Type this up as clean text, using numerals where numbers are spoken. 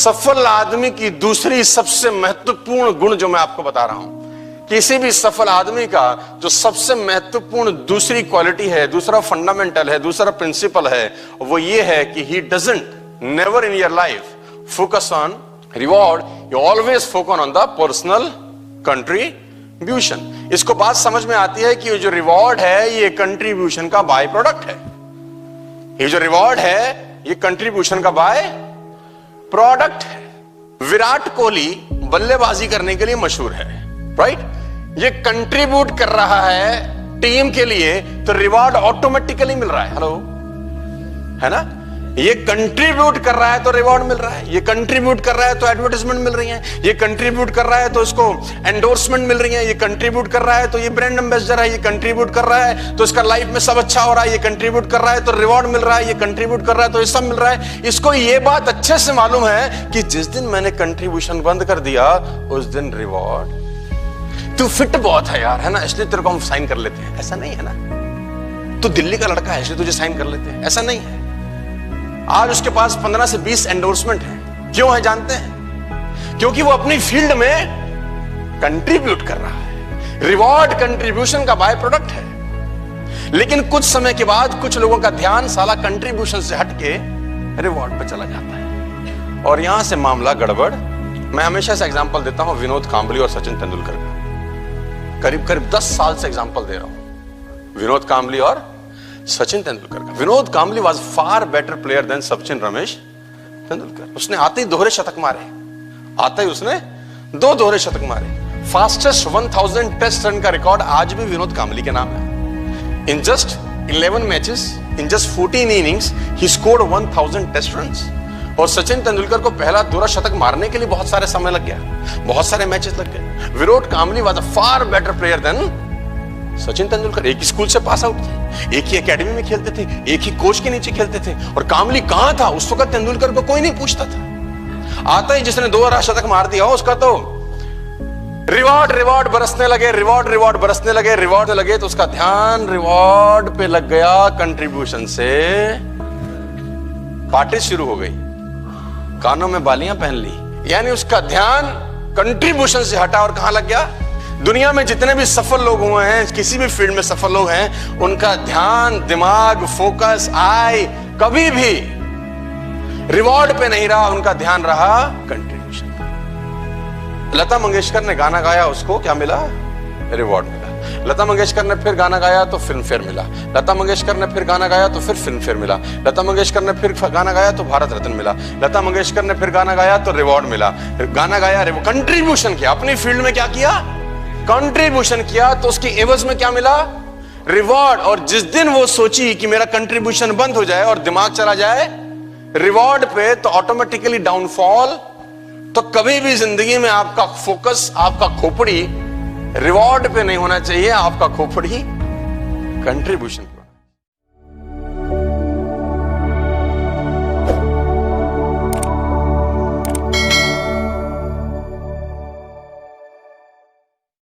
सफल आदमी की दूसरी सबसे महत्वपूर्ण गुण जो मैं आपको बता रहा हूं, किसी भी सफल आदमी का जो सबसे महत्वपूर्ण दूसरी क्वालिटी है, दूसरा फंडामेंटल है, दूसरा प्रिंसिपल है, वो ये है कि he doesn't never in your life focus on reward, you always focus on the personal contribution. इसको बात समझ में आती है कि ये जो रिवॉर्ड है ये कंट्रीब्यूशन का बाय प्रोडक्ट है। ये जो रिवॉर्ड है ये कंट्रीब्यूशन का बाय प्रोडक्ट है। विराट कोहली बल्लेबाजी करने के लिए मशहूर है, राइट? ये कंट्रीब्यूट कर रहा है टीम के लिए तो रिवॉर्ड ऑटोमेटिकली मिल रहा है। हेलो, है ना? ये कंट्रीब्यूट कर रहा है तो रिवॉर्ड मिल रहा है, ये कंट्रीब्यूट कर रहा है तो एडवर्टाइजमेंट मिल रही है, ये कंट्रीब्यूट कर रहा है तो इसको एंडोर्समेंट मिल रही है, ये कंट्रीब्यूट कर रहा है तो ये ब्रांड एम्बेसडर है, ये कंट्रीब्यूट कर रहा है तो इसका लाइफ में सब अच्छा हो रहा है, ये कंट्रीब्यूट कर रहा है तो रिवॉर्ड मिल रहा है, ये कंट्रीब्यूट कर रहा है तो ये सब मिल रहा है। इसको ये बात अच्छे से मालूम है कि जिस दिन मैंने कंट्रीब्यूशन बंद कर दिया उस दिन रिवॉर्ड। तू फिट बहुत है यार, है ना, इसलिए तेरे को हम साइन कर लेते हैं, ऐसा नहीं है ना। तू दिल्ली का लड़का है इसलिए तुझे साइन कर लेते हैं, ऐसा नहीं है। आज उसके पास 15 से 20 एंडोर्समेंट है, क्यों है जानते हैं? क्योंकि वो अपनी फील्ड में कंट्रीब्यूट कर रहा है। रिवॉर्ड कंट्रीब्यूशन का बाय प्रोडक्ट है। लेकिन कुछ समय के बाद कुछ लोगों का ध्यान साला कंट्रीब्यूशन से हटके रिवॉर्ड पे चला जाता है और यहां से मामला गड़बड़। मैं हमेशा से एग्जांपल देता हूं विनोद कांबली और सचिन तेंदुलकर का, करीब करीब 10 साल से एग्जांपल दे रहा हूं, विनोद कांबली और सचिन तेंदुलकर का। Vinod Kambli was far better player than Sachin Ramesh Tendulkar. उसने आते ही दोहरे शतक मारे, आते ही उसने 2 दोहरे शतक मारे। फास्टेस्ट 1000 टेस्ट रन का रिकॉर्ड आज भी विनोद कांबली के नाम है। In just 11 matches, in just 14 innings ही स्कोर्ड 1000 टेस्ट रन्स। और सचिन तेंदुलकर को पहला दोहरा शतक मारने के लिए बहुत सारे समय लग गया, बहुत सारे मैचेस लग गए। Virat Kambli was a far better player than Sachin Tendulkar. एक ही स्कूल से पास आउट थे, एक ही एकेडमी में खेलते थे, एक ही कोच के नीचे खेलते थे। और कांबली कहां था उस वक्त तेंदुलकर को कोई नहीं पूछता था। आता ही जिसने 2 शतक मार दिया उसका तो रिवॉर्ड बरसने लगे, रिवॉर्ड बरसने लगे, रिवॉर्ड लगे तो उसका ध्यान रिवॉर्ड पे लग गया, कंट्रीब्यूशन से पार्टी शुरू हो गई, कानों में बालियां पहन ली। यानी उसका ध्यान कंट्रीब्यूशन से हटा और कहां लग गया? दुनिया में जितने भी सफल लोग हुए हैं, किसी भी फील्ड में सफल लोग हैं, उनका ध्यान, दिमाग, फोकस, आई कभी भी रिवॉर्ड पे नहीं रहा, उनका ध्यान रहा कंट्रीब्यूशन पे। लता मंगेशकर ने गाना गाया, उसको क्या मिला? रिवॉर्ड मिला। लता मंगेशकर ने फिर गाना गाया तो फिल्म फेयर मिला। लता मंगेशकर ने फिर गाना गाया तो फिर फिल्म फेयर मिला। लता मंगेशकर ने फिर गाना गाया तो भारत रत्न मिला। लता मंगेशकर ने फिर गाना गाया तो रिवॉर्ड मिला। गाना गाया, कंट्रीब्यूशन किया, अपनी फील्ड में क्या किया? कंट्रीब्यूशन किया तो उसकी एवज में क्या मिला? रिवॉर्ड। और जिस दिन वो सोची कि मेरा कंट्रीब्यूशन बंद हो जाए और दिमाग चला जाए रिवॉर्ड पे, तो ऑटोमेटिकली डाउनफॉल। तो कभी भी जिंदगी में आपका फोकस, आपका खोपड़ी रिवॉर्ड पे नहीं होना चाहिए, आपका खोपड़ी कंट्रीब्यूशन।